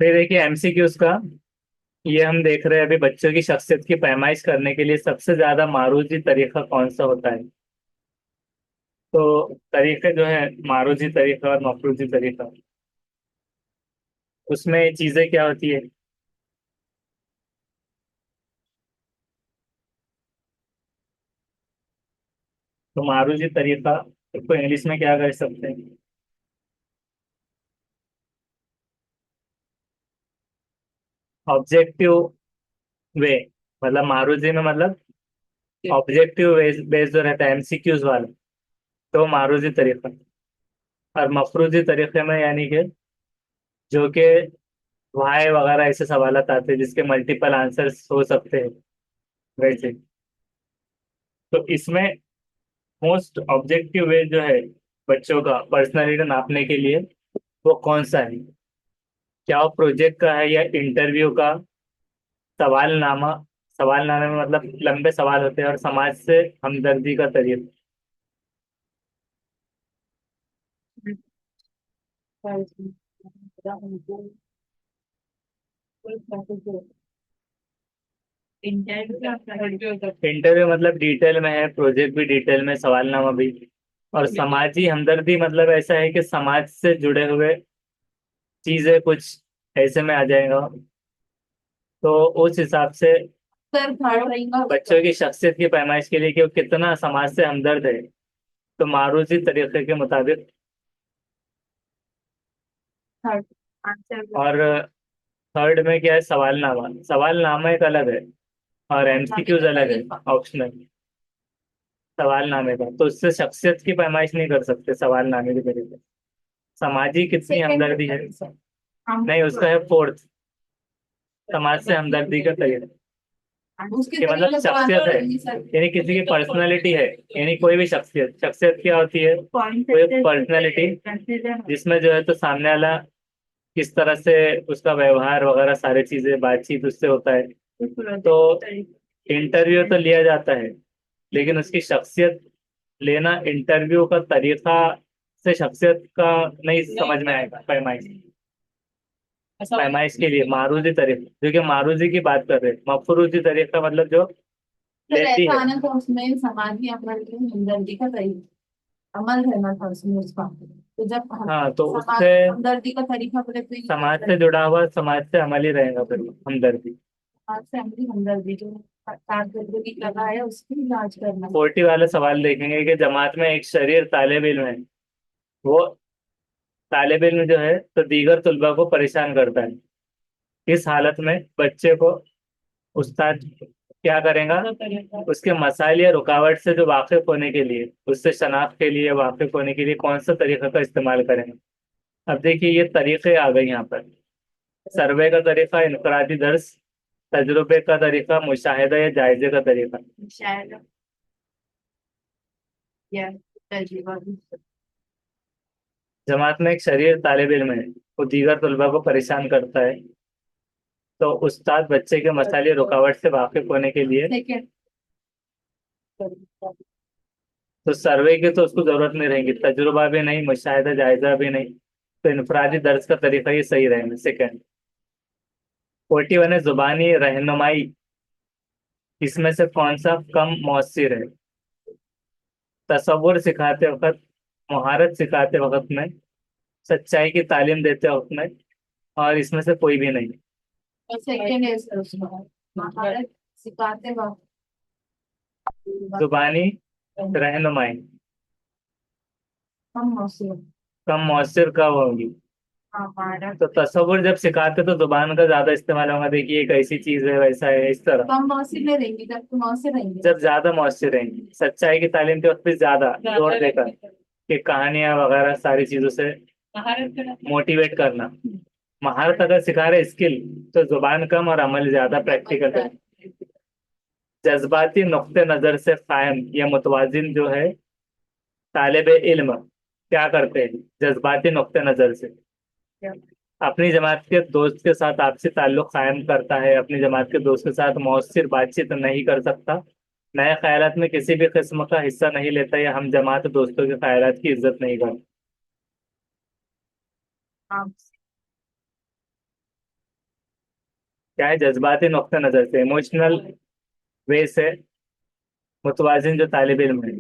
फिर देखिए एमसीक्यूज का। ये हम देख रहे हैं अभी बच्चों की शख्सियत की पैमाइश करने के लिए सबसे ज्यादा मारूजी तरीका कौन सा होता है। तो तरीके जो है मारूजी तरीका और मफरूजी तरीका, उसमें चीजें क्या होती है। तो मारूजी तरीका इसको इंग्लिश में क्या कर सकते हैं। ऑब्जेक्टिव वे, मतलब मारूजी में मतलब ऑब्जेक्टिव बेस्ड जो रहता है एमसीक्यूज वाला, तो मारूजी तरीका। और मफरूजी तरीके में यानी कि जो कि वाई वगैरह ऐसे सवाल आते हैं जिसके मल्टीपल आंसर्स हो सकते हैं वैसे। तो इसमें मोस्ट ऑब्जेक्टिव वे जो है बच्चों का पर्सनालिटी नापने के लिए वो कौन सा है। क्या वो प्रोजेक्ट का है या इंटरव्यू का सवालनामा। सवालनामे में मतलब लंबे सवाल होते हैं और समाज से हमदर्दी का तरीका। इंटरव्यू मतलब डिटेल में है, प्रोजेक्ट भी डिटेल में, सवालनामा भी। और समाजी हमदर्दी मतलब ऐसा है कि समाज से जुड़े हुए चीजें कुछ ऐसे में आ जाएगा। तो उस हिसाब से बच्चों की शख्सियत की पैमाइश के लिए कि वो कितना समाज से हमदर्द है, तो मारूजी तरीके के मुताबिक। और थर्ड में क्या है, सवालनामा। सवालनामा एक अलग है और एमसीक्यूज अलग है, ऑप्शनल। सवालनामे का तो उससे शख्सियत की पैमाइश नहीं कर सकते सवालनामे के तरीके। समाजी कितनी हमदर्दी है, नहीं उसका है फोर्थ, समाज से हमदर्दी का तरीका। कि मतलब शख्सियत है यानी किसी की पर्सनालिटी है, यानी कोई भी शख्सियत। शख्सियत क्या होती है, कोई पर्सनालिटी जिसमें जो है तो सामने वाला किस तरह से उसका व्यवहार वगैरह सारी चीजें बातचीत उससे होता है। तो इंटरव्यू तो लिया जाता है लेकिन उसकी शख्सियत लेना इंटरव्यू का तरीका से शख्सियत का नहीं समझ में आएगा पैमाइश। पैमाइश के लिए मारूजी तरीका, जो कि मारूजी की बात कर रहे हैं। मफरूजी तरीका मतलब जो तो लेती रहता है। आना था उसमें समाज में अपना हमदर्दी का तरीका अमल करना था उसमें उसका। तो जब हम हाँ तो समाज उससे में हमदर्दी का तरीका बोले तो ये समाज से जुड़ा हुआ, समाज से अमल ही रहेगा फिर हमदर्दी। समाज से हमारी हमदर्दी जो कारकर्दगी लगा है उसकी इलाज करना। 40 वाले सवाल देखेंगे कि जमात में एक शरीर तालिब इल्म है। वो तालिब इल्म जो है तो दीगर तुलबा को परेशान करता है। इस हालत में बच्चे को उस्ताद क्या करेगा, उसके मसाइल या रुकावट से जो वाकिफ होने के लिए, उससे शनाख्त के लिए, वाकिफ होने के लिए कौन सा तरीका का इस्तेमाल करेंगे। अब देखिए ये तरीके आ गए यहाँ पर। सर्वे का तरीका, इनफरादी दर्स, तजुर्बे का तरीका, मुशाहिदा या जायजे का तरीका। शायद या तजुर्बा भी। जमात में एक शरीर तालिब इल्म है, वो दीगर तलबा को परेशान करता है। तो उस्ताद बच्चे के मसाइल रुकावट से वाकिफ होने के लिए, सेकेंड। तो सर्वे की तो उसको जरूरत नहीं रहेगी, तजुर्बा भी नहीं, मुशाहिदा जायजा भी नहीं। तो इनफरादी दर्ज का तरीका ही सही रहेगा सेकेंड। 41 है जुबानी रहनुमाई। इसमें से कौन सा कम मौसर है। तसव्वुर सिखाते वक्त, महारत सिखाते वक्त में, सच्चाई की तालीम देते वक्त में, और इसमें से कोई भी नहीं। और सेकेंड है सर उसमें महारत सिखाते वक्त। जुबानी रहनुमाई हम मौसम। कम मौसर कब होगी। हाँ महारत। तो तसव्वुर जब सिखाते तो जुबान का ज्यादा इस्तेमाल होगा, देखिए एक ऐसी चीज है वैसा है इस तरह। कम मौसम में रहेंगे जब तो मौसम रहेंगे। जब ज्यादा मौसर रहेंगी, सच्चाई की तालीम के वक्त भी ज्यादा जोर देकर कि कहानियां वगैरह सारी चीजों से मोटिवेट करना। महारत अगर सिखा रहे स्किल, तो जुबान कम और अमल ज्यादा प्रैक्टिकल है। जज्बाती नुक्ते नजर से कायम या मुतवाजिन जो है तालिब इल्म क्या करते हैं, जज्बाती नुक्ते नजर से अपनी जमात के दोस्त के साथ आपसी ताल्लुक कायम करता है, अपनी जमात के दोस्त के साथ मौसर बातचीत नहीं कर सकता, नए ख्यालात में किसी भी किस्म का हिस्सा नहीं लेता या हम जमात दोस्तों के ख्यालात की इज्जत नहीं करता। हाँ। क्या है, जज्बाती नुक्ता नजर से, इमोशनल वे से मुतवाजिन जो तालिब इल्म है।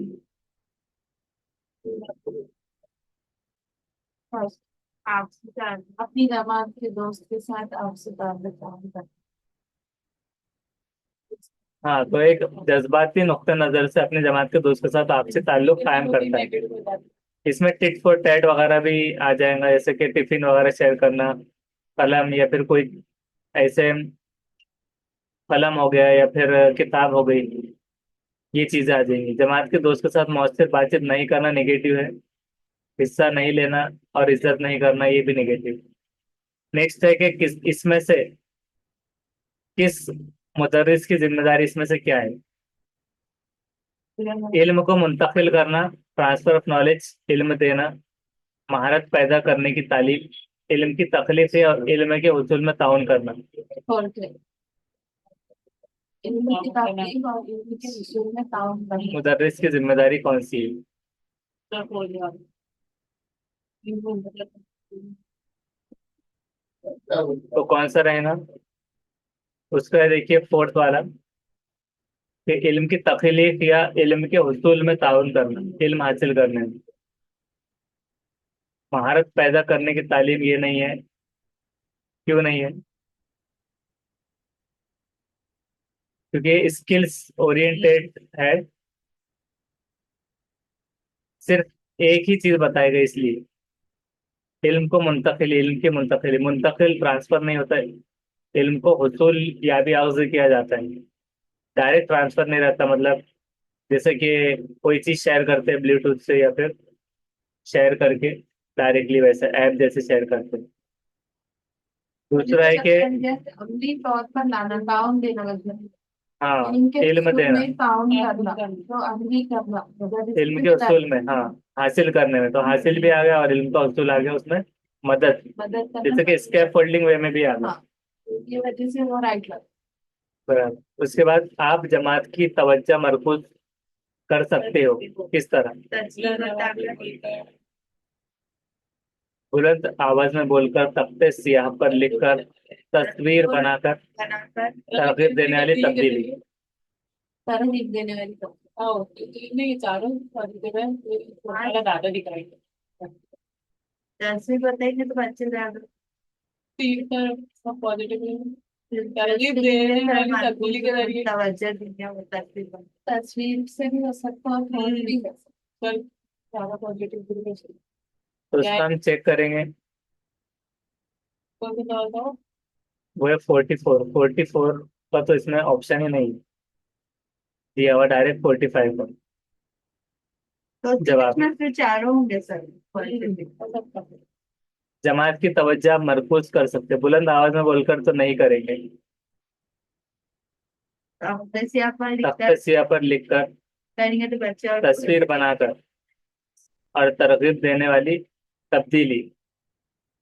फर्स्ट, आपसे अपनी जमात के दोस्त के साथ आपसे ताल्लुक कायम करना। हाँ, तो एक जज्बाती नुक्ता नजर से अपने जमात के दोस्त के साथ आपसी ताल्लुक कायम करता है। इसमें टिट फॉर टैट वगैरह भी आ जाएगा, जैसे कि टिफिन वगैरह शेयर करना, कलम या फिर कोई ऐसे कलम हो गया या फिर किताब हो गई, ये चीजें आ जाएंगी। जमात के दोस्त के साथ मौसर बातचीत नहीं करना नेगेटिव है। हिस्सा नहीं लेना और इज्जत नहीं करना, ये भी नेगेटिव। नेक्स्ट है कि किस इसमें से किस मुदर्रिस की जिम्मेदारी इसमें से क्या है। इल्म को मुंतकिल करना, ट्रांसफर ऑफ नॉलेज, इल्म देना, महारत पैदा करने की तालीम, इल्म की तखलीक और इल्म के उसूल में ताउन करना। फोर्थ है, इल्म की तालीम और इल्म के उसूल में ताउन करना। मुदर्रिस की जिम्मेदारी कौन सी है? तो कौन सा रहेगा? उसका देखिए फोर्थ वाला, कि इल्म की तखलीक या इल्म के हुसूल में ताउन करना, इल्म हासिल करने में। महारत पैदा करने की तालीम ये नहीं है। क्यों नहीं है? क्योंकि स्किल्स ओरिएंटेड है, सिर्फ एक ही चीज बताएगा इसलिए। इल्म को मुंतकिल, इल्म की मुंतकिल, मुंतकिल ट्रांसफर नहीं होता है। इल्म को हुसूल या भी अख्ज़ किया जाता है, डायरेक्ट ट्रांसफर नहीं रहता। मतलब जैसे कि कोई चीज शेयर करते हैं ब्लूटूथ से या फिर शेयर करके डायरेक्टली, वैसे ऐप जैसे शेयर करते हैं। दूसरा है कि अमली तौर पर लाना, ताउन देना, मतलब हाँ, इनके इल्म उसूल देना, में ताउन करना, तो अमली करना, मतलब इल्म इसकी के उसूल में, हाँ, हासिल करने में। तो हासिल भी आ गया और इल्म का उसूल आ गया उसमें, मदद। मदद जैसे कि करना। स्कैप फोल्डिंग वे में भी आ गया। हाँ, ये वजह से वो राइट लगा। बराबर। उसके बाद आप जमात की तवज्जो मरकूज कर सकते हो किस तरह? बुलंद आवाज में बोलकर, तख्ते सियाह पर लिखकर, तस्वीर बनाकर, तरगीब देने वाली तब्दीली। तरहीब देने वाली तो नहीं, चारों वाला दादा दिखाएंगे। जैसे बताएंगे तो बच्चे ज्यादा तीर पर सब पॉजिटिव तरजीब देने वाली तब्दीली के जरिए तवज्जो देंगे वो तस्वीर से भी हो सकता है और फोन भी हो सकता है। ज्यादा पॉजिटिव तो उसका हम चेक करेंगे। कौन सा बताओ। वो है 44। का तो इसमें ऑप्शन ही नहीं दिया हुआ, डायरेक्ट 45 का तो जवाब। इसमें फिर चारों होंगे सर। जमात की तवज्जो आप मरकूज कर सकते हैं, बुलंद आवाज में बोलकर तो नहीं करेंगे। जैसे आप तख्ते सियाह पर लिखकर, करेंगे तो बच्चे और तस्वीर बनाकर और तरगीब देने वाली तब्दीली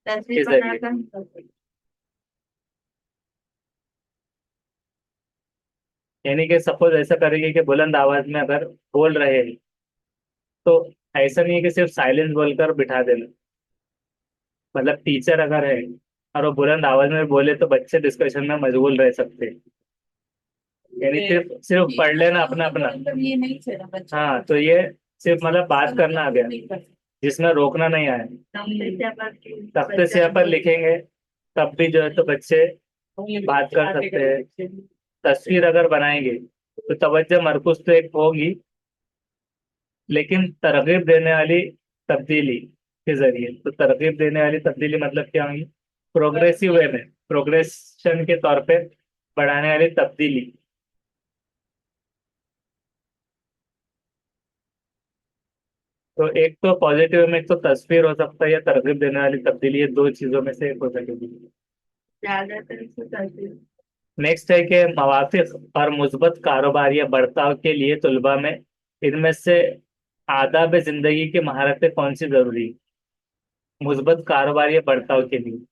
तस्वीर के जरिए। बनाकर। यानी कि सपोज ऐसा करेंगे कि बुलंद आवाज में अगर बोल रहे हैं, तो ऐसा नहीं है कि सिर्फ साइलेंस बोलकर बिठा देना। मतलब टीचर अगर है और वो बुलंद आवाज में बोले तो बच्चे डिस्कशन में मशगूल रह सकते हैं। यानी सिर्फ सिर्फ पढ़ लेना अपना अपना। ये नहीं चला बच्चा। हाँ, तो ये सिर्फ मतलब बात करना आ गया, जिसमें रोकना नहीं आया। तख्ते से पर लिखेंगे तब भी जो है तो बच्चे बात कर सकते हैं। तस्वीर अगर बनाएंगे तो तवज्जो मरकूज तो एक होगी, लेकिन तरगीब देने वाली तब्दीली के जरिए। तो तरगीब देने वाली तब्दीली मतलब क्या होगी? प्रोग्रेसिव वे में, प्रोग्रेशन के तौर पे बढ़ाने वाली तब्दीली। तो एक तो पॉजिटिव में, एक तो तस्वीर हो सकता है या तरगीब देने वाली तब्दीली, ये दो चीजों में से एक हो सकेगी। ज्यादातर इसको तस्वीर। नेक्स्ट है कि मवाफिक और मुस्बत कारोबार या बर्ताव के लिए तुलबा में इनमें से आदाब जिंदगी की महारतें कौन सी जरूरी है? मुस्बत कारोबार या बर्ताव के लिए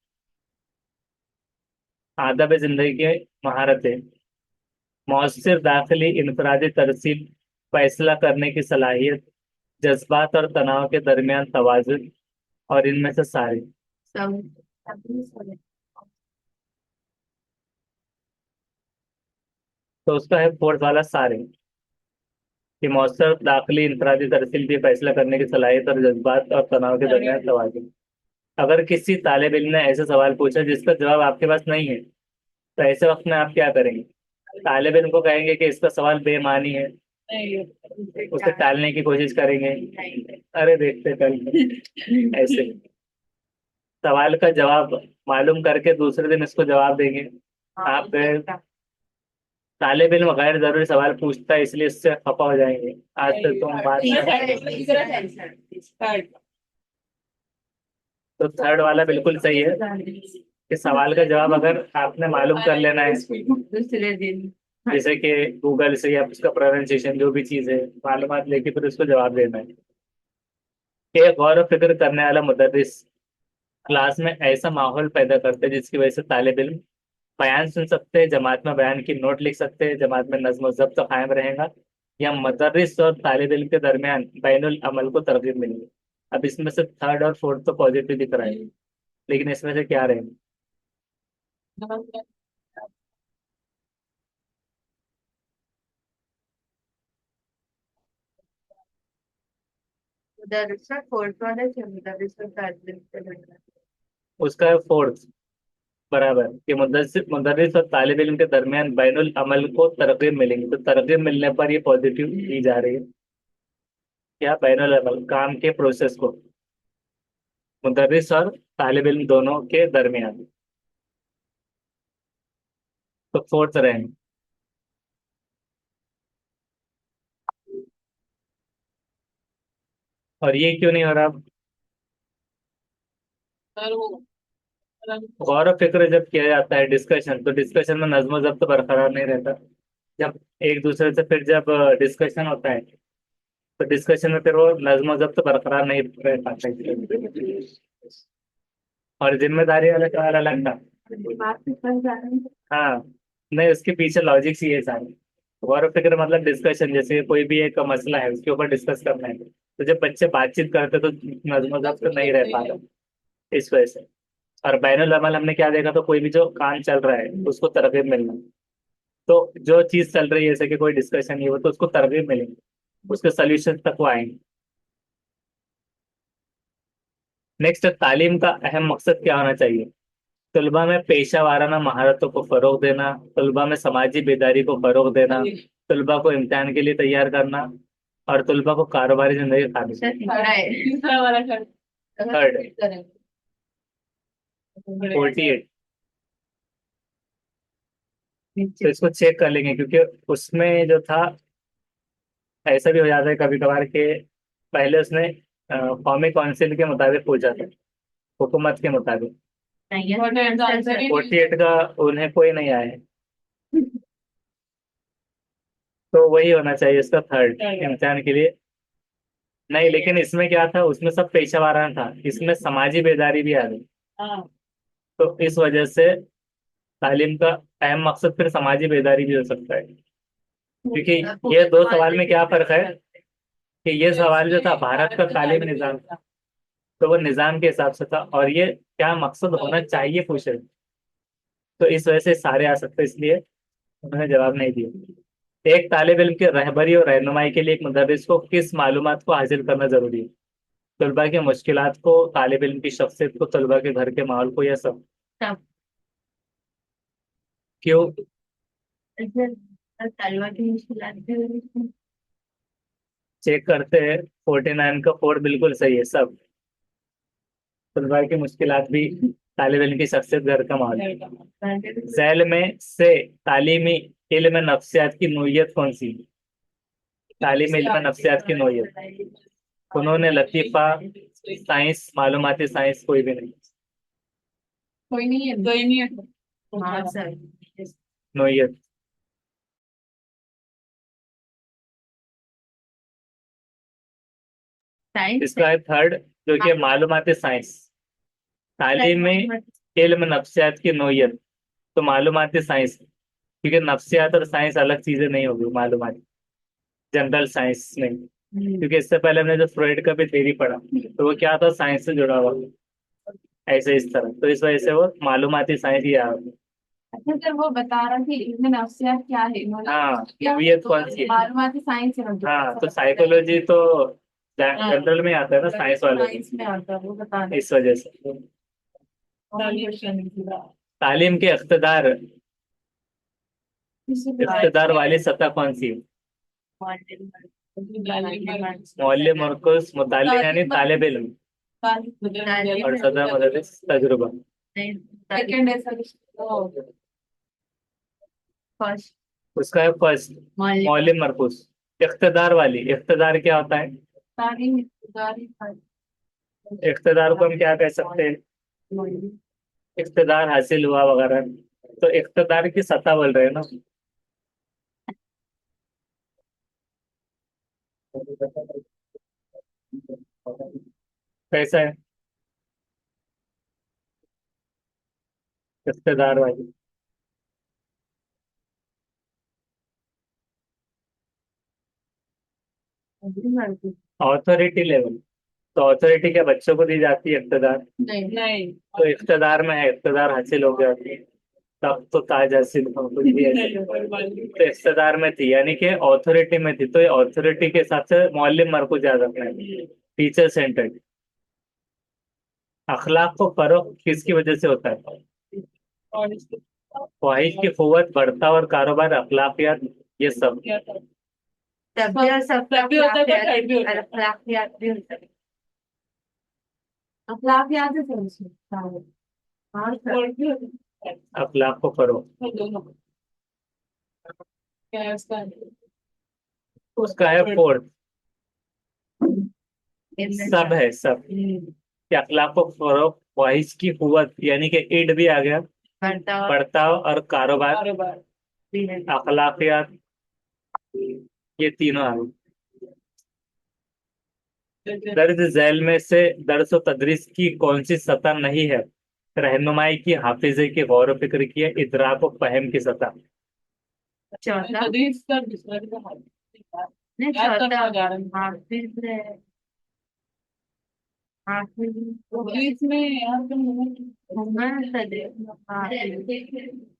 आदाब जिंदगी की महारतें, मौसर दाखिली इनफरादी तरसील, फैसला करने की सलाहियत, जज्बात और तनाव के दरमियान तवाजुन, और इनमें से सारे। सब अभी सब तो उसका है फोर्थ वाला सारे, कि मौसर दाखिली इंफरादी तरसील भी फैसला करने की सलाहियत और जज्बात और तनाव के दरमियान तवाज़ुन। अगर किसी तालिब इल्म ने ऐसा सवाल पूछा जिसका जवाब आपके पास नहीं है, तो ऐसे वक्त में आप क्या करेंगे? तालिब इल्म को कहेंगे कि इसका सवाल बेमानी है, उसे टालने की कोशिश करेंगे, अरे देखते कल, ऐसे सवाल का जवाब मालूम करके दूसरे दिन इसको जवाब देंगे। आप तालिब इल्म गैर जरूरी सवाल पूछता है इसलिए इससे खफा हो जाएंगे, आज तक तुम बात तो थर्ड वाला बिल्कुल सही है, कि सवाल का जवाब अगर आपने मालूम कर लेना है, दूसरे दिन जैसे कि गूगल से या उसका प्रोनाउंसिएशन जो भी चीज़ है मालूमात लेके फिर उसको जवाब देना है। एक गौर व फिक्र करने वाला मुदर्रिस क्लास में ऐसा माहौल पैदा करते हैं जिसकी वजह से तालिब इल्म बयान सुन सकते हैं, जमात में बयान की नोट लिख सकते हैं, जमात में नज्म व ज़ब्त कायम रहेगा, या मुदर्रिस और तालिब इल्म के दरमियान बैनुल अमल को तरगीब मिलेगी। अब इसमें से थर्ड और फोर्थ तो पॉजिटिव दिख रहा है, लेकिन इसमें से क्या रहेगा? मुदर्रिसा फोर्थ वाला से मुदर्रिसा तालिब इल्म उसका है फोर्थ, बराबर, कि मुदर्रिस और तालिब इल्म के दरमियान बैनुल अमल को तरगीब मिलेंगी, तो तरगीब मिलने पर ये पॉजिटिव दी जा रही है। क्या? बैनुल अमल, काम के प्रोसेस को, मुदर्रिस और तालिब इल्म दोनों के दरमियान, तो फोर्थ रहेंगे। और ये क्यों नहीं हो रहा? सर वो गौर व फिक्र जब किया जाता है डिस्कशन, तो डिस्कशन में नज्म ज़ब्त बरकरार नहीं रहता। जब एक दूसरे से फिर जब डिस्कशन होता है, तो डिस्कशन में फिर वो नज्म ज़ब्त बरकरार नहीं रह पाता है। और जिम्मेदारी वाला सवाल अलग था। बात कर जा रहे हैं। हाँ, नहीं उसके पीछे लॉजिक ही है सारे। गौर व फिक्र मतलब डिस्कशन, जैसे कोई भी एक मसला है उसके ऊपर डिस्कस करना है, तो जब बच्चे बातचीत करते तो नज्म ज़ब्त नहीं रह पाता, इस वजह से। और बैनुल अमल हमने क्या देखा, तो कोई भी जो काम चल रहा है उसको तरगीब मिलना, तो जो चीज चल रही है जैसे कि कोई डिस्कशन ही हो तो उसको तरगीब मिलेगी, उसके सोल्यूशन तक वो आएंगे। नेक्स्ट, तालीम का अहम मकसद क्या होना चाहिए? तलबा में पेशा वाराना महारतों को फरोग देना, तलबा में समाजी बेदारी को फरोग देना, तलबा को इम्तिहान के लिए तैयार करना, और तलबा को कारोबारी जिंदगी तीसरा वाला कर थर्ड 48। तो इसको चेक कर लेंगे, क्योंकि उसमें जो था ऐसा भी हो जाता है कभी कभार के, पहले उसने कौमी काउंसिल के मुताबिक पूछा था, हुकूमत के मुताबिक। नहीं है 48 का उन्हें कोई नहीं आया है, तो वही होना चाहिए इसका थर्ड इम्तिहान के लिए। नहीं, लेकिन इसमें क्या था, उसमें सब पेशा वाराना था, इसमें समाजी बेदारी भी आ गई, हाँ तो इस वजह से तालीम का अहम मकसद फिर समाजी बेदारी भी हो सकता है। क्योंकि ये दो सवाल में क्या फर्क है, कि ये सवाल जो था भारत का तालीमी निज़ाम था, तो वो निज़ाम के हिसाब से था, और ये क्या मकसद होना चाहिए पूछ रहे, तो इस वजह से सारे आ सकते, इसलिए उन्होंने जवाब नहीं दिया। एक तालिब इल्म की रहबरी और रहनुमाई के लिए एक मुदर्रिस को किस मालूमात को हासिल करना जरूरी है? तलबा की मुश्किलात को, तालिब इल्म की शख्सियत को, तलबा के घर के माहौल को, या सब? सब क्यों? ऐसे तलवा की मुश्किलात भी हो रही थी। चेक करते हैं, 49 का फोर बिल्कुल सही है, सब। तलबा की मुश्किलात भी, तालिब इल्म की शख्सियत, घर का माहौल। झैल में से तालीमी इल्म नफ्सियात की नोयत कौन सी? तालीमी इल्म नफ्सियात की नोयत, उन्होंने लतीफ़ा, साइंस, मालूमाती साइंस, कोई भी नहीं। कोई नहीं है, कोई नहीं है। हाँ सर नोयत। साइंस इसका है थर्ड, जो कि मालूमाती साइंस। तालीम में इल्म नफ्सियात की नोयत, तो मालूमाती साइंस, क्योंकि नफ्सियात और साइंस अलग चीजें नहीं होगी, मालूमाती जनरल साइंस में, क्योंकि इससे पहले हमने जो फ्रॉइड का भी थ्योरी पढ़ा, तो वो क्या था, साइंस से जुड़ा हुआ, ऐसे इस तरह, तो इस वजह से वो मालूमाती साइंस ही आ, सर वो बता रहा थी इसमें नफ्सियात क्या है, हाँ, क्या तबीयत कौन सी है। मालूमाती साइंस है हाँ, तो साइकोलॉजी तो जनरल में आता है ना, साइंस वालों में। साइंस में आता है वो बता रहे इस वजह से तालीम के इख्तिदार, इख्तिदार वाली सतह कौन सी है? मौल्य मरकज मुतालिम यानी तालिब इल्म, और सदा मदरस तजुर्बा। सेकंड ऐसा फर्स्ट उसका है फर्स्ट मौल्य मरकूज। इख्तिदार वाली, इख्तिदार क्या होता है? तालीम इख्तिदार को हम क्या कह सकते हैं? इख्तिदार हासिल हुआ वगैरह। तो इख्तिदार की सतह बोल रहे हैं ना। कैसा है इख्तिदार वाली? Authority level. तो अथॉरिटी क्या बच्चों को दी जाती है इख्तिदार? नहीं नहीं तो इख्तिदार में है, इख्तिदार हासिल हो गया तब तो ताज हासिल हो, कुछ भी ऐसे। तो इख्तिदार में थी यानी कि ऑथोरिटी में थी, तो ये ऑथोरिटी के हिसाब से मौलिम मरकूज याद रखना है। Teacher centred. अखलाक को फरोग किसकी वजह से होता है? ख्वाहिश की कुव्वत, बढ़ता और कारोबार, अखलाकियात, ये सब। तभी और सब भी होता है, थर्ड भी होता है, अखलाकियात भी होता है, अखलाकियात है सर उसमें। हाँ सर भी होता है। अखलाक को फरोग, दोनों क्या है उसका उसका है फोर्थ। सब है सब। कि अखलाक को फरोग, ख्वाहिश की कुव्वत यानी कि ईड भी आ गया, बढ़ता और कारोबार, अखलाकियात, ये तीनों आ गए। दर्ज झैल में से दर्स व तदरीस की कौन सी सतह नहीं है? रहनुमाई की, हाफिजे की, गौर व फिक्र की, इदराक व फहम की सतह। चौथा हदीस का दूसरा भी नहीं, चौथा हाफिज है, हाफिज हदीस में यहाँ पे मोहम्मद सदर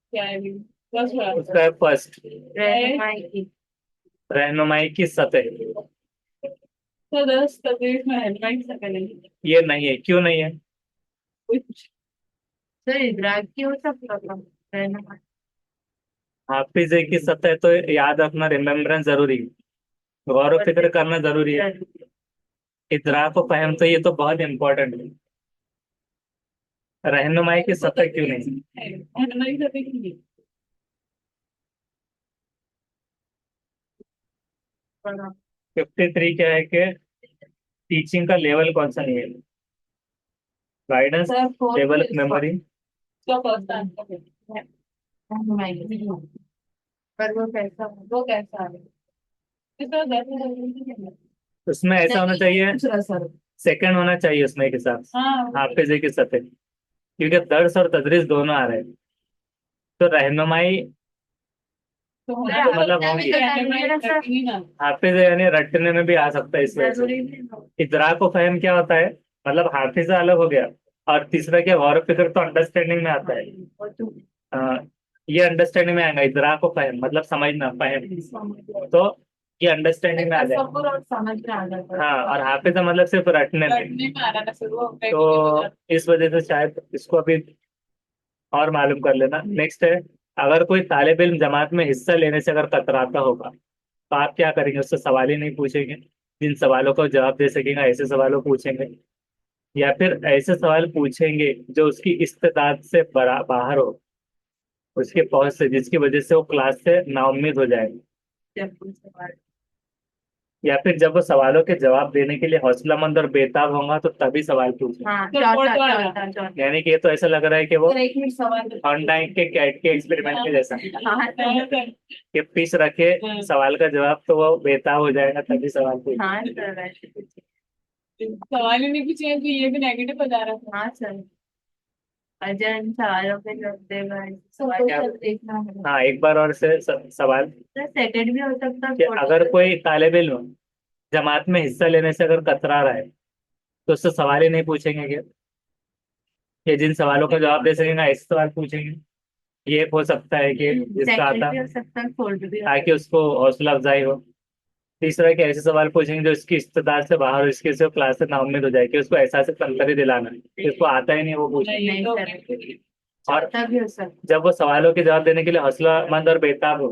क्या है भी बस उसका है फर्स्ट रहनुमाई की। रहनुमाई की सतह। तो दस तकरीर में हेडलाइन से पहले ये नहीं है, क्यों नहीं है? कुछ सर इदराक की हो सकता था रहनुमाई। हाफिजे की सतह तो याद रखना, रिमेम्बरेंस जरूरी है, गौर व फिक्र करना जरूरी है। इदराक व फहम तो ये तो बहुत इंपॉर्टेंट है। रहनुमाई की सतह क्यों नहीं? रहनुमाई से देखिए 53 क्या है कि टीचिंग का लेवल कौन सा नहीं है? Guidance, level of memory. इसका फर्स्ट आंसर है रहनुमाई। पर वो कैसा है इसका डेफिनेशन उसमें ऐसा होना चाहिए, दूसरा सर। सेकंड होना चाहिए उसमें एक हिसाब से, हाँ हाफिजे की सतह। क्योंकि दर्स और तदरीस दोनों आ रहे हैं, तो रहनुमाई तो तो मतलब होंगी। हाफिज यानी रटने में भी आ सकता है इस वजह से। इदराक व फहम क्या होता है? मतलब हाफिजा अलग हो गया, और तीसरा क्या, गौर व फिक्र तो अंडरस्टैंडिंग में आता है। अ, ये अंडरस्टैंडिंग में आएगा, इदराक व फहम मतलब समझना, फहम तो ये अंडरस्टैंडिंग में आ जाएगा। तसव्वुर और समझ में आ जाता है। हाँ, और हाफिजा मतलब सिर्फ रटने में। रटने में आ रहा था सर वो तो इस वजह से शायद इसको अभी और मालूम कर लेना। नेक्स्ट है, अगर कोई तालिब इल्म जमात में हिस्सा लेने से अगर कतराता होगा, तो आप क्या करेंगे? उससे सवाल ही नहीं पूछेंगे, जिन सवालों को जवाब दे सकेगा ऐसे सवालों पूछेंगे, या फिर ऐसे सवाल पूछेंगे जो उसकी इस्तेदाद से बाहर हो, उसके पहुंच से, जिसकी वजह से वो क्लास से नाउम्मीद हो जाएगा, या फिर जब वो सवालों के जवाब देने के लिए हौसलामंद और बेताब होगा तो तभी सवाल पूछेंगे। हाँ चौथा यानी कि ये तो ऐसा लग रहा है कि वो सर एक मिनट सवाल ऑनलाइन के कैट के एक्सपेरिमेंट के जैसा, हाँ सर कि पीस रखे सवाल का जवाब तो वो बेताब हो जाएगा तभी सवाल पूछे। हाँ सर ऐसे कुछ सवाल ही नहीं पूछे तो ये भी नेगेटिव बता रहा था। हाँ सर अजय इन सवालों पे जवाब देगा सवाल देखना है। हाँ, एक बार और से सवाल सर सेकंड भी हो सकता कि है। अगर कोई तालिब इल्म जमात में हिस्सा लेने से अगर कतरा रहा है, तो उससे सवाल ही नहीं पूछेंगे क्या? कि जिन सवालों का जवाब दे सकेगा ऐसे सवाल पूछेंगे, ये हो सकता है कि जिसका सेकंड आता, भी हो सकता है, फोर्थ भी हो ताकि उसको हौसला अफजाई हो। तीसरा कि ऐसे सवाल पूछेंगे जो इसकी इस्तेदाद से बाहर हो, इसकी सिर्फ क्लास से नाउम्मीद हो जाए, कि उसको एहसास कमतरी दिलाना, कि उसको आता ही नहीं वो पूछे। नहीं सर, और चौथा भी हो सकता जब वो सवालों के जवाब देने के लिए हौसलामंद और बेताब हो,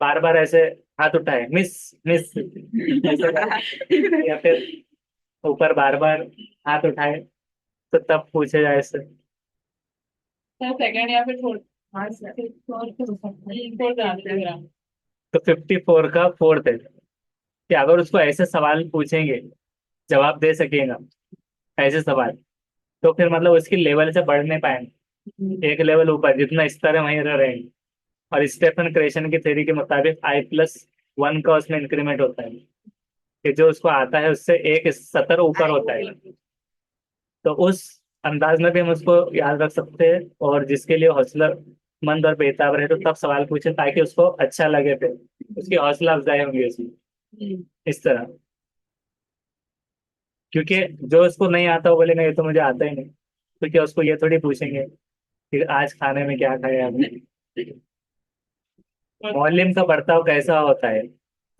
बार बार ऐसे हाथ उठाए, मिस मिस ऐसे करे, या फिर ऊपर बार बार हाथ उठाए, तो तब पूछे जाए इससे। है सेकंड या फिर फोर्थ। हाँ सर, फोर्थ हो सकता है, फोर्थ ज्यादा लग रहा है। तो 54 का फोर्थ है कि अगर उसको ऐसे सवाल पूछेंगे, जवाब दे सकेगा ऐसे सवाल, तो फिर मतलब उसकी लेवल से बढ़ नहीं पाएंगे, एक लेवल ऊपर जितना स्तर है वहीं रह रहेंगे। और स्टेफन क्रेशन की थ्योरी के मुताबिक I+1 का उसमें इंक्रीमेंट होता है, कि जो उसको आता है उससे एक सतर ऊपर होता है। तो उस अंदाज में भी हम उसको याद रख सकते हैं, और जिसके लिए हौसला मंद और बेताब रहे तो तब सवाल पूछे, ताकि उसको अच्छा लगे, फिर उसकी हौसला अफजाई होंगी उसमें, इस तरह। क्योंकि जो उसको नहीं आता वो बोलेगा ये तो मुझे आता ही नहीं, तो क्या उसको ये थोड़ी पूछेंगे कि आज खाने में क्या खाया आपने। मौलिम का बर्ताव कैसा होता है?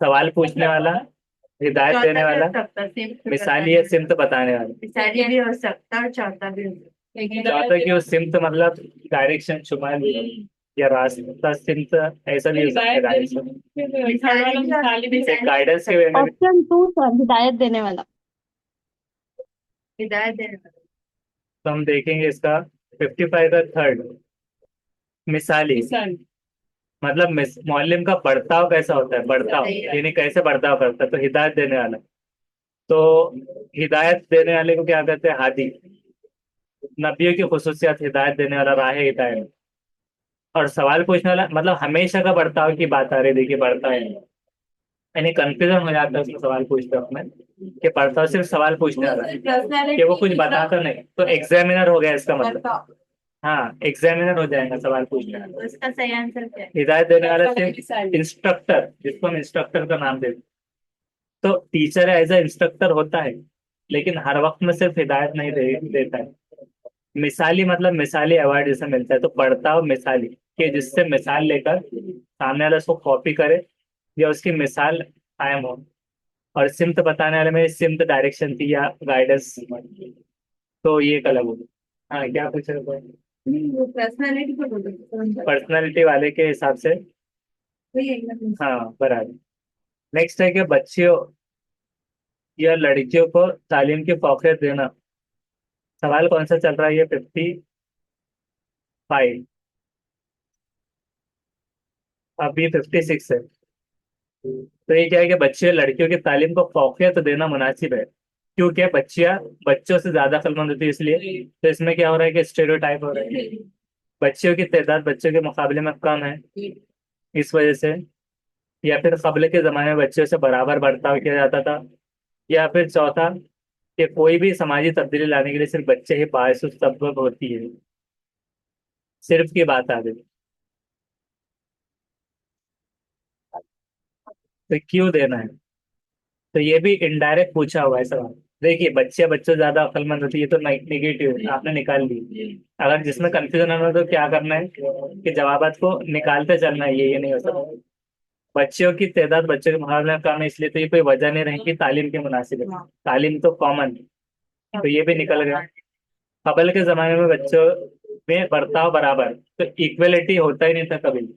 सवाल पूछने वाला, हिदायत देने चौथा भी वाला, हो सकता है, सिम्त मिसाली या सिमत बताने वाला। मिसाली भी हो सकता है और चौथा भी हो सकता है। चौथा कि वो सिमत मतलब डायरेक्शन, शुमाल या रास्ता, सिमत ऐसा भी हो सकता है, डायरेक्शन, गाइडेंस के वे में भी। ऑप्शन टू सर, हिदायत देने वाला। हिदायत देने वाला। तो हम देखेंगे इसका 55 का थर्ड, मिसाली। मतलब मौलिम का बर्ताव कैसा होता है, बर्ताव यानी कैसे बर्ताव करता है, तो हिदायत देने वाला। तो हिदायत देने वाले को क्या कहते हैं, हादी। नबियों की खुसूसियत, हिदायत देने वाला, राह हिदायत। और सवाल पूछने वाला मतलब हमेशा का बर्ताव की बात आ रही है, देखिए बर्ताव यानी कंफ्यूजन हो जाता है उसमें सवाल पूछते वक्त में, कि बर्ताव सिर्फ सवाल पूछने वाला है, कि वो कुछ बताता नहीं, तो एग्जामिनर हो गया इसका मतलब। हाँ, एग्जामिनर हो जाएगा सवाल पूछने वाला। तो इसका सही आंसर क्या है? हिदायत देने वाला सिर्फ इंस्ट्रक्टर, जिसको हम इंस्ट्रक्टर का नाम देते हैं। तो टीचर एज ए इंस्ट्रक्टर होता है, लेकिन हर वक्त में सिर्फ हिदायत नहीं देता है। मिसाली मतलब मिसाली अवार्ड जिसे मिलता है, तो बर्ताव मिसाली, कि जिससे मिसाल लेकर सामने वाला उसको कॉपी करे, या उसकी मिसाल कायम हो। और सिमत बताने वाले में सिमत डायरेक्शन थी या गाइडेंस, तो ये एक अलग हो गया। हाँ, क्या पूछ रहे थे? वो पर्सनालिटी को बोलते हैं। पर्सनालिटी वाले के हिसाब से। वही एकदम। हाँ, बराबर। नेक्स्ट है कि बच्चियों या लड़कियों को तालीम की फौकियत देना। सवाल कौन सा चल रहा है, ये 55, अभी 56 है। तो ये क्या है कि बच्चे लड़कियों की तालीम को फौकियत देना मुनासिब है, क्योंकि बच्चियां बच्चों से ज्यादा अक्लमंद होती है, इसलिए। तो इसमें क्या हो रहा है कि स्टेरियोटाइप हो रहा है, बच्चियों की तादाद बच्चों के मुकाबले में कम है, इस वजह से। या फिर कबल के जमाने में बच्चों से बराबर बर्ताव किया जाता था। या फिर चौथा, कि कोई भी समाजी तब्दीली लाने के लिए सिर्फ बच्चे ही बायस सबब होती है, सिर्फ की बात आ गई। तो क्यों देना है? तो ये भी इनडायरेक्ट पूछा हुआ है सवाल। देखिए, बच्चे बच्चों से ज्यादा अक्लमंद होती है, ये तो नेगेटिव आपने निकाल ली। अगर जिसमें कंफ्यूजन होना तो क्या करना है, कि जवाबात को निकालते चलना है, ये नहीं हो सकता। बच्चों की तादाद बच्चों के मुकाबले में कम है, इसलिए तो ये कोई वजह नहीं रही कि तालीम के मुनासिब है। तालीम तो कॉमन है, तो ये भी निकल गया। कबल के जमाने में बच्चों में बर्ताव बराबर, तो इक्वलिटी होता ही नहीं था कभी।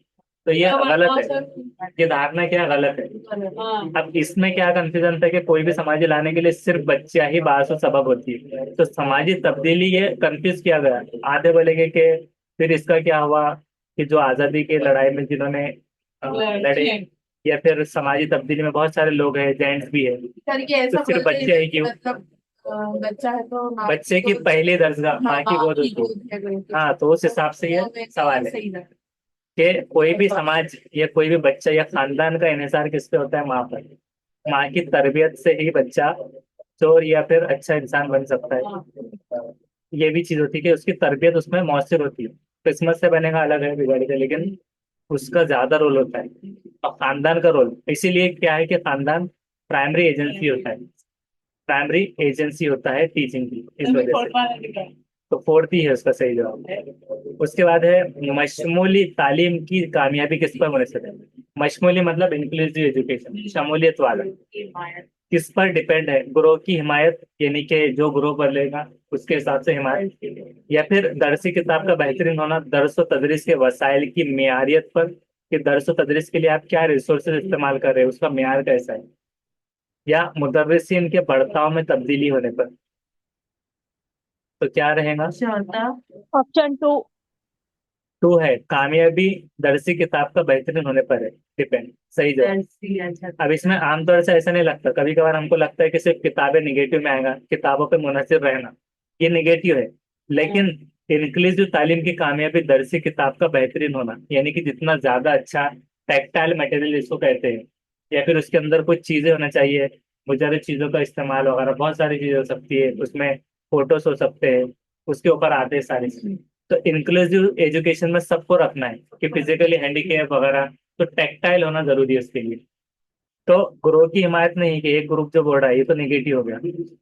तो ये गलत है, ये धारणा क्या गलत है। अब इसमें क्या कंफ्यूजन था कि कोई भी समाजी लाने के लिए सिर्फ बच्चियां ही बासु सबब होती है, तो समाजी तब्दीली ये कंफ्यूज किया गया। आधे बोलेंगे कि फिर इसका क्या हुआ, कि जो आजादी की लड़ाई में जिन्होंने लड़े, या फिर समाजी तब्दीली में बहुत सारे लोग हैं, जेंट्स भी है, करके तो ऐसा सिर्फ बोलते बच्चे हैं ही क्यों? मतलब बच्चा है तो माँ बच्चे की पहली दर्जा, माँ की गोद की होती गोद है है। करके। हाँ, तो उस हिसाब से ये सवाल है, सही था। कि कोई भी समाज या कोई भी बच्चा या खानदान का इन्हिसार किस पे होता है, माँ पर। माँ की तरबियत से ही बच्चा चोर या फिर अच्छा इंसान बन सकता है। ये भी चीज होती है कि उसकी तरबियत उसमें मौसर होती है। किस्मत से बनेगा अलग है, बिगाड़ेगा, लेकिन उसका ज्यादा रोल होता है। और खानदान का रोल इसीलिए क्या है कि खानदान प्राइमरी एजेंसी होता है, प्राइमरी एजेंसी होता है टीचिंग की, इस वजह से। तो फोर्थ ही है उसका सही जवाब। उसके बाद है मशमूली तालीम की कामयाबी किस पर मुनहसर है। मशमूली मतलब इंक्लूसिव एजुकेशन, शमूलियत वाला। किस पर डिपेंड है, ग्रोह की हिमायत, यानी कि जो ग्रोह कर लेगा उसके हिसाब से हिमायत, या फिर दरसी किताब का बेहतरीन होना, दरस व तदरीस के वसाइल की मियारियत पर, कि दरस व तदरीस के लिए आप क्या रिसोर्सेज इस्तेमाल कर रहे हैं उसका मियार कैसा है, या मुदर्रिसीन के बर्ताव में तब्दीली होने पर। तो क्या रहेगा। चौथा ऑप्शन टू। टू है कामयाबी दरसी किताब का बेहतरीन होने पर है डिपेंड, सही जवाब। दरसी, अच्छा। अब इसमें आमतौर से ऐसा नहीं लगता, कभी कभार हमको लगता है कि सिर्फ किताबें निगेटिव में आएगा, किताबों पे मुनहसिर रहना, ये निगेटिव है। लेकिन इंक्लूसिव तालीम की कामयाबी दरसी किताब का बेहतरीन होना, यानी कि जितना ज्यादा अच्छा टेक्टाइल मटेरियल इसको कहते हैं, या फिर उसके अंदर कुछ चीजें होना चाहिए, मुजरद चीजों का इस्तेमाल वगैरह, बहुत सारी चीजें हो सकती है उसमें, फोटोज हो सकते हैं, उसके ऊपर आते हैं सारी चीजें। तो इंक्लूसिव एजुकेशन में सबको रखना है कि फिजिकली हैंडीकैप वगैरह, तो टेक्टाइल होना जरूरी है उसके लिए। तो ग्रोह की हिमायत नहीं कि एक ग्रुप जो बोल रहा है, ये तो नेगेटिव हो गया।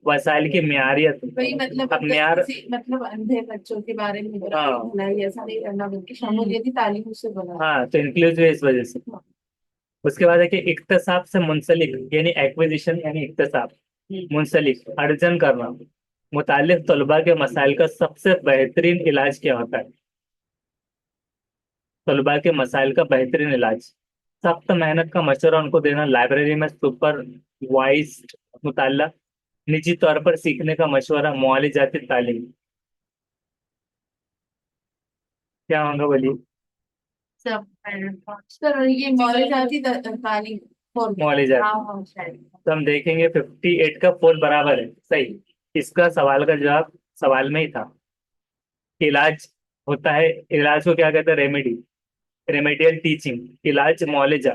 वसाइल की मियारियत, वही मतलब अब मियार, मतलब अंधे बच्चों के बारे में हाँ भलाई ऐसा नहीं करना, बल्कि शमूलियती तालीम उससे बना। हाँ, तो इंक्लूसिव है इस वजह से। उसके बाद है कि इक्तसाब से मुंसलिक, यानी एक्विजिशन यानी इक्तसाब, मुंसलिक अर्जन करना, मुतालिक तलबा के मसाइल का सबसे बेहतरीन इलाज क्या होता है। तलबा के मसाइल का बेहतरीन इलाज, सख्त मेहनत का मशवरा उनको देना, लाइब्रेरी में सुपरवाइज्ड मुताला, निजी तौर पर सीखने का मशवरा, मुआलिजाती तालीम। क्या होगा बोलिए। सब सर ये मौलियाती तालीम मुआलिजात, हाँ हाँ शायद। तो हम देखेंगे 58 का फोर बराबर है, सही। इसका सवाल का जवाब सवाल में ही था। इलाज होता है, इलाज को क्या कहते हैं, रेमेडी, रेमेडियल टीचिंग, इलाज मौलिजा,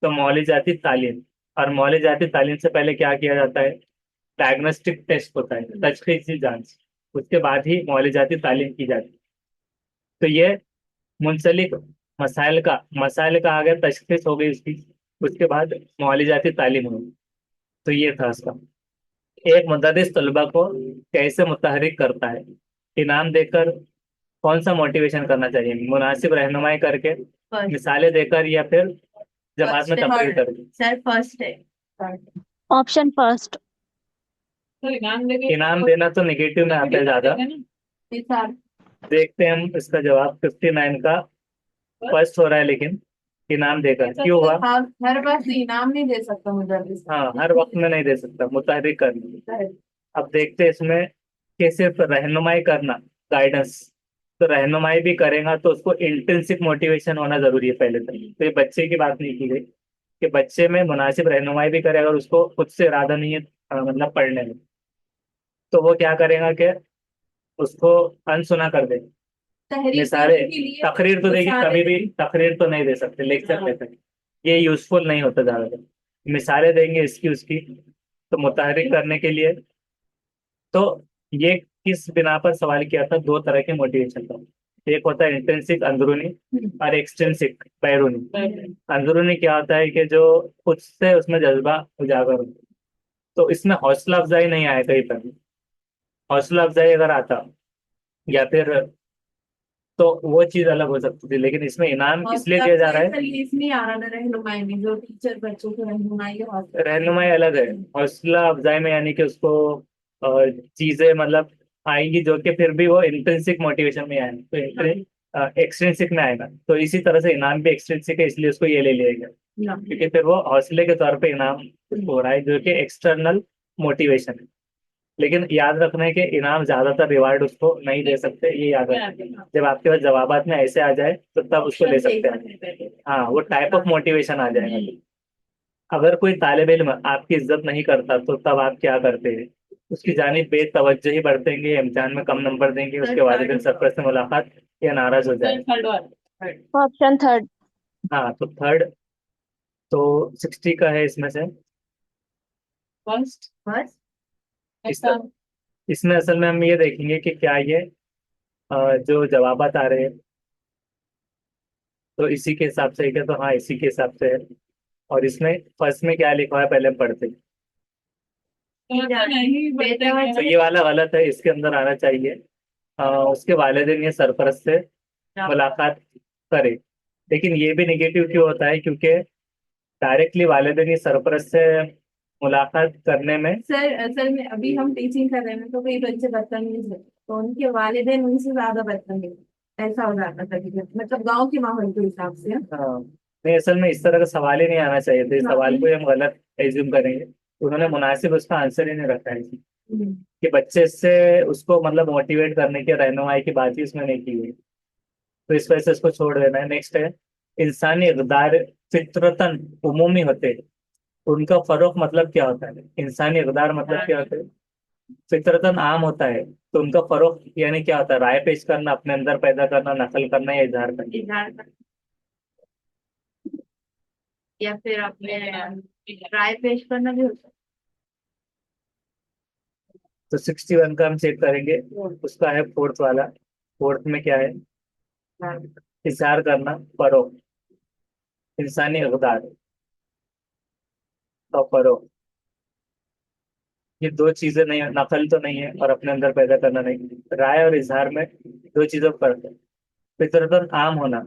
तो मौलिजाती तालीम। और मौलिजाती तालीम से पहले क्या किया जाता है, डायग्नोस्टिक टेस्ट होता है, तशखीसी जांच, उसके बाद ही मौलिजाती तालीम की जाती है। तो ये मुंसलिक मसाइल का आ गया, तशखीस हो गई उसकी, उसके बाद मौलिजाती तालीम हुई। तो ये था उसका। एक मुदर्रिस तलबा को कैसे मुतहरिक करता है, इनाम देकर, कौन सा मोटिवेशन करना चाहिए, मुनासिब रहनुमाई करके, फर्स्ट मिसालें देकर, या फिर जमात में तकरीर करके। सर फर्स्ट है। Option first. तो इनाम देके इनाम देना तो निगेटिव में आता है ज्यादा। ये सार देखते हैं हम इसका जवाब, 59 का फर्स्ट हो रहा है, लेकिन इनाम देकर क्यों हुआ। हाँ, हर बार इनाम नहीं दे सकता मुदर्रिस। हाँ, हर वक्त में नहीं दे सकता, मुतहरिक करना। अब देखते हैं इसमें कि सिर्फ रहनुमाई करना, गाइडेंस, तो रहनुमाई भी करेगा तो उसको इंट्रिंसिक मोटिवेशन होना जरूरी है पहले तक। तो ये बच्चे की बात नहीं की गई कि बच्चे में मुनासिब रहनुमाई भी करे, अगर उसको खुद से इरादा नहीं है मतलब पढ़ने में, तो वो क्या करेगा कि उसको अनसुना कर दे। तहरीर मिसाले, के लिए तकरीर तो देखिए, कभी भी तकरीर तो नहीं दे सकते, लेक्चर हाँ। दे सकते, ये यूजफुल नहीं होता ज्यादातर। मिसालें देंगे इसकी उसकी, तो मुतहरिक करने के लिए। तो ये किस बिना पर सवाल किया था, दो तरह के मोटिवेशन था, एक होता है इंट्रिंसिक अंदरूनी, और एक्सट्रिंसिक बैरूनी। अंदरूनी क्या होता है कि जो खुद से उसमें जज्बा उजागर हो, तो इसमें हौसला अफजाई नहीं आया कहीं पर भी। हौसला अफजाई अगर आता, या फिर, तो वो चीज अलग हो सकती थी, लेकिन इसमें इनाम और इसलिए दिया जा रहा है। इसमें आ रहा था रहनुमाई में, जो टीचर बच्चों को रहनुमाई के हौसला। रहनुमाई अलग है, हौसला अफजाई में यानी कि उसको अ, चीजें मतलब आएंगी जो कि फिर भी वो इंट्रिंसिक मोटिवेशन में आए, तो एक्सट्रिंसिक में आएगा। तो इसी तरह से इनाम भी एक्सट्रिंसिक है, इसलिए उसको ये ले लिया गया, क्योंकि फिर वो हौसले के तौर पे इनाम हो रहा है, जो कि एक्सटर्नल मोटिवेशन है। लेकिन याद रखना है कि इनाम ज्यादातर रिवार्ड उसको नहीं दे सकते, ये याद रखना। जब आपके पास जवाबात में ऐसे आ जाए तो तब उसको ले सकते हैं। हाँ, वो टाइप ऑफ मोटिवेशन आ जाएगा। अगर कोई तालिब इल्म आपकी इज्जत नहीं करता तो तब आप क्या करते हैं, उसकी जानिब बेतवज्जही बरतेंगे, इम्तिहान में कम नंबर देंगे, उसके वालिदैन सरपरस्त से मुलाकात, या नाराज हो जाए। Option third. हाँ, तो थर्ड, तो 60 का है इसमें से। फर्स्ट फर्स्ट इस, इसमें असल में हम ये देखेंगे कि क्या ये जो जवाबात आ रहे हैं, तो इसी के हिसाब से है क्या, तो हाँ इसी के हिसाब से है। और इसमें फर्स्ट में क्या लिखा हुआ है पहले हम पढ़ते हैं। नहीं तो ये वाला गलत है, इसके अंदर आना चाहिए उसके वालिदैन या सरपरस्त से मुलाकात करे। लेकिन ये भी नेगेटिव क्यों होता है, क्योंकि डायरेक्टली वालिदैन या सरपरस्त से मुलाकात करने में सर असल में अभी हम टीचिंग कर रहे हैं तो कई बच्चे बदतमीज है तो उनके वालिदैन उनसे ज्यादा बदतमीज ऐसा हो जाता था कभी कभी। मतलब गांव के माहौल के हिसाब से। नहीं, असल में इस तरह का सवाल ही नहीं आना चाहिए था। इस हाँ। सवाल को ही हम गलत एज्यूम करेंगे। उन्होंने मुनासिब उसका आंसर ही नहीं रखा है हम्म। कि बच्चे से उसको मतलब मोटिवेट करने की, रहनुमाई की बात ही उसमें नहीं की गई। तो इस वजह से इसको छोड़ देना है। नेक्स्ट है, इंसानी इक़दार फितरतन उमूमी होते हैं। उनका फरोख मतलब क्या होता है? इंसानी इक़दार मतलब क्या होता है? फितरतन आम होता है। तो उनका फरोख यानी क्या होता है? राय पेश करना, अपने अंदर पैदा करना, नकल करना या इजहार करना। इजहार कर या फिर अपने राय पेश करना भी होता तो 61 का हम चेक करेंगे। उसका है फोर्थ वाला। फोर्थ में क्या है? है। इजहार करना, फरोख। इंसानी इक़दार और फरोख, ये दो चीजें नहीं, नकल तो नहीं है और अपने अंदर पैदा करना नहीं। राय और इजहार में दो चीजों का फर्क है। फितरतन आम होना,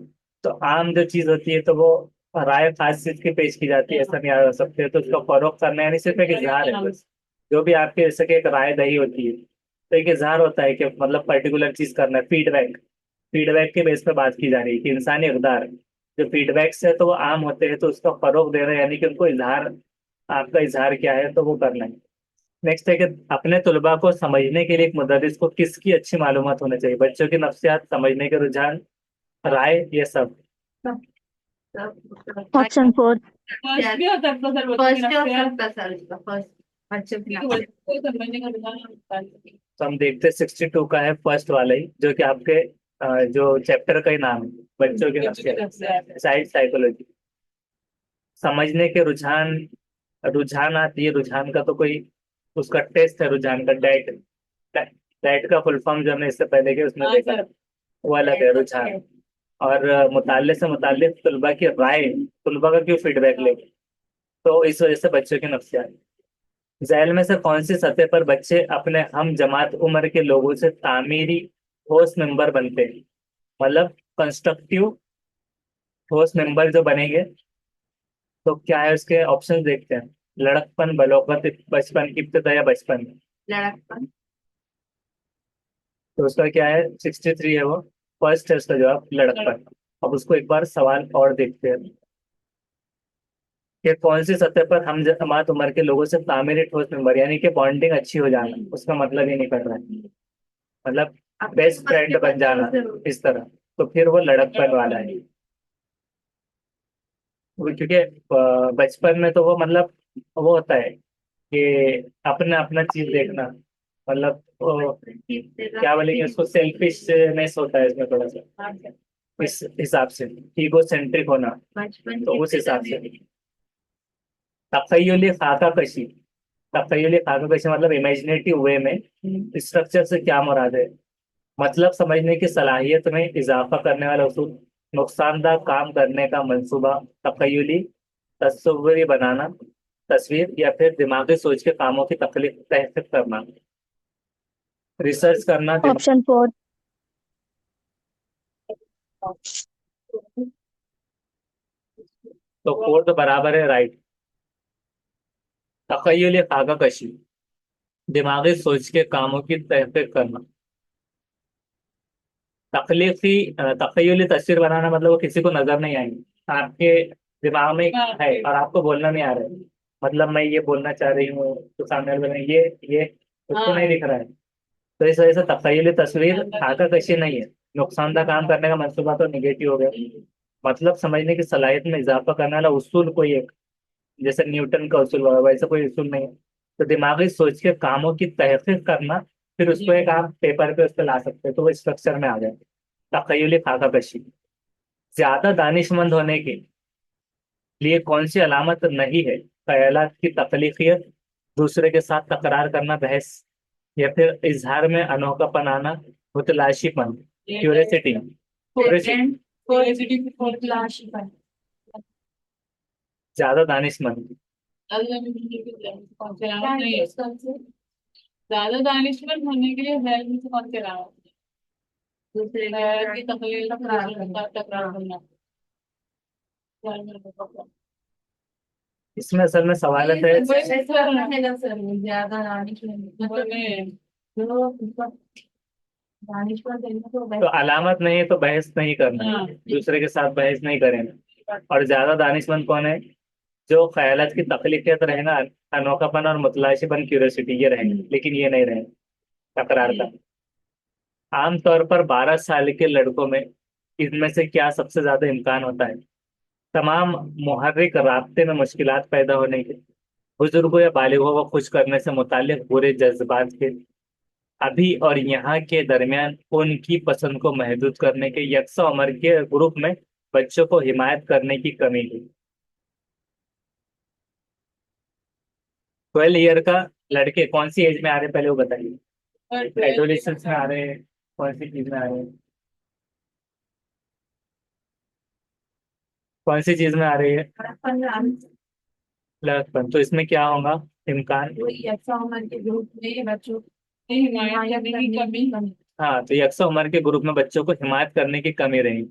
तो आम जो चीज होती है तो वो राय खास चीज की पेश की जाती है, ऐसा नहीं आ सकते। तो उसका फरोख करना यानी सिर्फ एक इजहार है बस। जो भी आपके जैसे कि एक राय दही होती है, तो एक इजहार होता है कि मतलब पर्टिकुलर चीज करना है। फीडबैक, फीडबैक के बेस पे बात की जा रही है कि इंसानी इक़दार जो फीडबैक से तो वो आम होते हैं, तो उसका फरोग देना यानी कि उनको इजहार, आपका इजहार क्या है तो वो करना है। नेक्स्ट है कि अपने तलबा को समझने के लिए एक मुदर्रिस को किसकी अच्छी मालूमात होनी चाहिए? बच्चों की नफ्सियात, समझने के रुझान, राय, ये सब। Option 4. फर्स्ट भी हो सकता सर, फर्स्ट भी हो सकता सर, इसका फर्स्ट बच्चों की को समझने का रुझान होता है। तो हम देखते हैं 62 का है फर्स्ट वाला ही, जो कि आपके जो चैप्टर का ही नाम है, बच्चों की नफ्सियात, चाइल्ड साइकोलॉजी। समझने के रुझान, रुझान आती है। रुझान का तो कोई उसका टेस्ट है, रुझान का डैट। डैट का फुल फॉर्म जो हमने इससे पहले के उसमें देखा, वो अलग है रुझान। और मुताल्ले से मुताल्लिक तलबा की राय, तलबा का क्यों फीडबैक ले, तो इस वजह से बच्चों की नफ्सियात। झैल में से कौन सी सतह पर बच्चे अपने हम जमात उम्र के लोगों से तामीरी ठोस मेंबर बनते हैं? मतलब कंस्ट्रक्टिव ठोस मेंबर जो बनेंगे, तो क्या है उसके ऑप्शन देखते हैं। लड़कपन, बलोगत, बचपन की इब्तिदा या बचपन में। लड़कपन। तो उसका क्या है? 63 है वो। फर्स्ट है उसका जवाब, लड़कपन। अब उसको एक बार सवाल और देखते हैं कि कौन सी सतह पर हम जमात उम्र के लोगों से तामीरी ठोस मेंबर, यानी कि बॉन्डिंग अच्छी हो जाना, उसका मतलब ये नहीं कर रहा है, मतलब बेस्ट फ्रेंड बन जाना इस तरह। तो फिर वो लड़कपन वाला है। वो क्योंकि बचपन में तो वो मतलब वो होता है कि अपना अपना चीज देखना, मतलब वो क्या बोलेंगे उसको, सेल्फिशनेस होता है इसमें थोड़ा सा, इस हिसाब से ईगो सेंट्रिक होना। बचपन तो उस हिसाब से तखय्युली खाका कशी, तखय्युली खाका कशी मतलब इमेजिनेटिव वे में स्ट्रक्चर से क्या मुराद है? मतलब समझने की सलाहियत में इजाफा करने वाला उसूल, नुकसानदार काम करने का मंसूबा, तखय्युली तस्वीरी बनाना, तस्वीर, या फिर दिमागी सोच के कामों की तकलीफ तहकीक करना, रिसर्च करना, दिमाग। Option 4. तो फोर तो बराबर है, राइट। तखय्युली खाका कशी, दिमागी सोच के कामों की तहकीक करना। तकलीफी तखय्युली तस्वीर बनाना मतलब वो किसी को नजर नहीं आएंगी, आपके दिमाग में है और आपको बोलना नहीं आ रहा है। मतलब मैं ये बोलना चाह रही हूँ तो सामने वाले बोले, ये उसको नहीं दिख रहा है। तो इस वजह से तखय्युली तस्वीर आकाकशी नहीं है। नुकसानदार काम करने का मंसूबा तो निगेटिव हो गया। मतलब समझने की सलाहियत में इजाफा करने वाला उसूल कोई एक, जैसे न्यूटन का उसूल हुआ, वैसा कोई उसूल नहीं है। तो दिमागी सोच के कामों की तहकीक करना, फिर उसको एक आप पेपर पे उस पर ला सकते हो, तो वो स्ट्रक्चर में आ जाए। तखय्युली खाका कशी। ज्यादा दानिशमंद होने के लिए कौन सी अलामत नहीं है? ख्यालात की तख्लीकियत, दूसरे के साथ तकरार करना, बहस, या फिर इजहार में अनोखापन आना, मुतलाशीपन, क्यूरियोसिटी, ज्यादा दानिशमंद। ज्यादा दानिशमंद होने के लिए हेल्थ में से कौन से अलावा दूसरे की तकलीफ टकरार करना। इसमें असल में सवाल है ज्यादा दानिश्वर देंगे तो अलामत नहीं है तो बहस नहीं करना, हाँ। दूसरे के साथ बहस नहीं करेंगे। और ज्यादा दानिशमंद कौन है? जो ख्यालात की तखलीकियत रहेगा, अनोखापन और मुतलाशिपन, क्यूरियोसिटी, ये रहेंगे, लेकिन ये नहीं रहेगा तकरार का। आमतौर पर 12 साल के लड़कों में इनमें से क्या सबसे ज्यादा इम्कान होता है? तमाम मुहर्रिक राब्ते में मुश्किलात पैदा होने के, बुजुर्गों या बालिगों को खुश करने से मुताल्लिक बुरे जज्बात के, अभी और यहाँ के दरमियान उनकी पसंद को महदूद करने के, यकसा उम्र के ग्रुप में बच्चों को हिमायत करने की कमी की। 12 ईयर का लड़के कौन सी एज में आ रहे हैं पहले वो बताइए। एडोलेसेंस में आ रहे हैं, कौन सी चीज में आ रहे हैं? कौन सी चीज में आ रही है? लड़कपन। तो इसमें क्या होगा इम्कान? यक्षा उम्र के ग्रुप में बच्चों की हिमायत करने की कमी। हाँ, तो यकसा उम्र के ग्रुप में बच्चों को हिमायत करने की कमी रहेगी।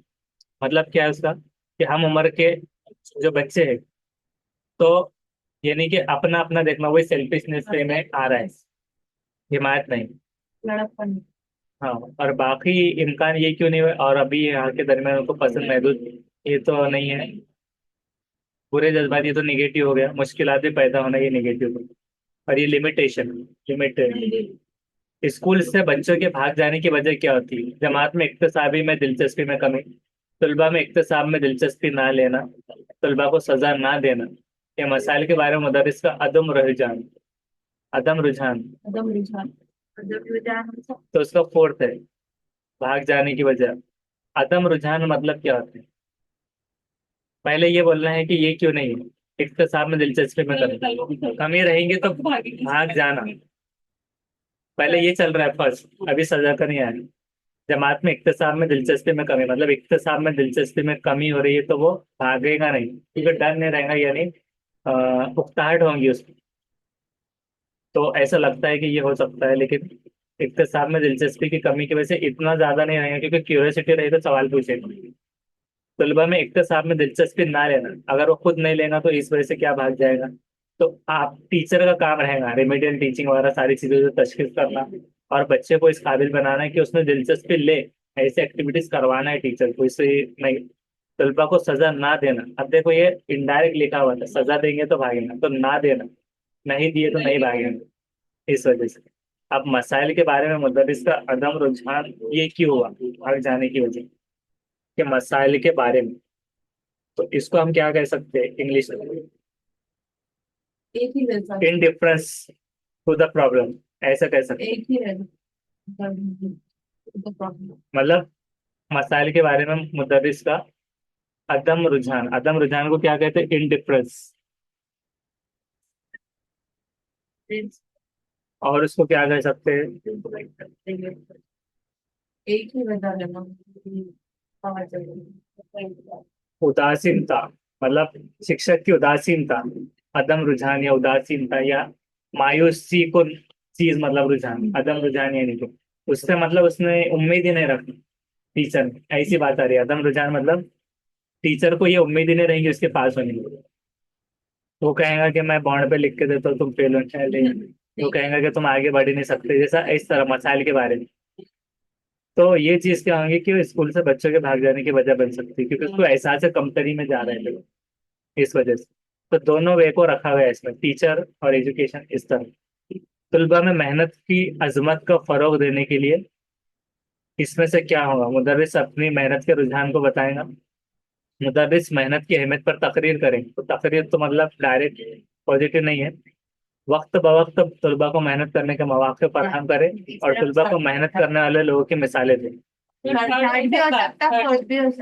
मतलब क्या है उसका? कि हम उम्र के जो बच्चे हैं, तो यानी कि अपना अपना देखना, वही सेल्फिशनेस में आ रहा है, हिमायत नहीं। लड़कपन। हाँ, और बाकी इम्कान ये क्यों नहीं हुए और अभी यहाँ के दरमियान उनको पसंद महदूद, ये तो नहीं है। बुरे जज्बात ये तो निगेटिव हो गया, मुश्किलात भी पैदा होना ये निगेटिव हो। और ये लिमिटेशन, लिमिट, स्कूल से बच्चों के भाग जाने की वजह क्या होती है? जमात में इक्तसाबी में दिलचस्पी में कमी, तलबा में इक्तसाब में दिलचस्पी ना लेना, तलबा को सजा ना देना, या मसाइल के बारे में मुदर्रिस का अदम रुझान, अदम रुझान। अदम रुझान। अदम रुझान। तो उसका फोर्थ है भाग जाने की वजह। अदम रुझान मतलब क्या होता है? पहले ये बोलना है कि ये क्यों नहीं है, इक्तसाब में दिलचस्पी में कमी, कमी रहेंगे तो भाग जाना। पहले ये चल रहा है फर्स्ट, अभी सजा का नहीं आया। जमात में इक्तसाब में दिलचस्पी में कमी, मतलब इक्तसाब में दिलचस्पी में कमी हो रही है तो वो भागेगा नहीं, क्योंकि डर नहीं रहेगा, यानी उकताहट होंगी उसकी। तो ऐसा लगता है कि ये हो सकता है, लेकिन इक्तसाब में दिलचस्पी की कमी की वजह से इतना ज्यादा नहीं रहेगा, क्योंकि क्यूरियोसिटी रही तो सवाल पूछेगा। तलबा में इक्तसाब में दिलचस्पी ना लेना, अगर वो खुद नहीं लेगा तो इस वजह से क्या भाग जाएगा? तो आप टीचर का काम रहेगा रेमेडियल टीचिंग वगैरह सारी चीजों को तशखीस करना, और बच्चे को इस काबिल बनाना है कि उसमें दिलचस्पी ले, ऐसे एक्टिविटीज करवाना है टीचर को, इससे नहीं। तलबा को सजा ना देना, अब देखो ये इनडायरेक्ट लिखा हुआ था, सजा देंगे तो भागेंगे, तो ना देना, नहीं दिए तो नहीं भागेंगे, इस वजह से। अब मसाइल के बारे में मुदर्रिस का अदम रुझान ये क्यों हुआ भाग जाने की वजह? कि मसाइल के बारे में, तो इसको हम क्या कह सकते हैं इंग्लिश में? एक ही रहता। इनडिफरेंस टू द प्रॉब्लम, ऐसा कह सकते हैं। एक ही रहता। मतलब मसाइल के बारे में मुदर्रिस का अदम रुझान, अदम रुझान को क्या कहते हैं? इनडिफरेंस। और उसको क्या कह सकते हैं? एक ही बता देना। उदासीनता, मतलब शिक्षक की उदासीनता, अदम रुझान या उदासीनता या मायूसी को चीज, मतलब रुझान, अदम रुझान यानी कि उससे मतलब उसने उम्मीद ही नहीं रखी टीचर ने, ऐसी बात आ रही है। अदम रुझान मतलब टीचर को ये उम्मीद ही नहीं रहेगी उसके पास होने की। वो कहेगा कि मैं बॉन्ड पे लिख के देता हूँ तुम फेल हो जाए, वो कहेगा कि तुम आगे बढ़ ही नहीं सकते, जैसा इस तरह मसाइल के बारे में। तो ये चीज क्या होंगी कि वो स्कूल से बच्चों के भाग जाने की वजह बन सकती है, क्योंकि उसको एहसास है कमतरी में जा रहे हैं लोग, इस वजह से। तो दोनों वे को रखा गया है इसमें, टीचर और एजुकेशन, इस तरह। तलबा में मेहनत की अजमत को फरोग देने के लिए इसमें से क्या होगा? मुदर्रिस अपनी मेहनत के रुझान को बताएगा, मुदर्रिस मेहनत की अहमियत पर तकरीर करें, तो तकरीर तो मतलब डायरेक्ट पॉजिटिव नहीं है। वक्त ब वक्त तलबा को मेहनत करने के मौके फराहम करें, और तलबा को मेहनत करने वाले लोगों की मिसालें दें। थर्ड भी हो सकता है, फोर्थ भी हो सकता है।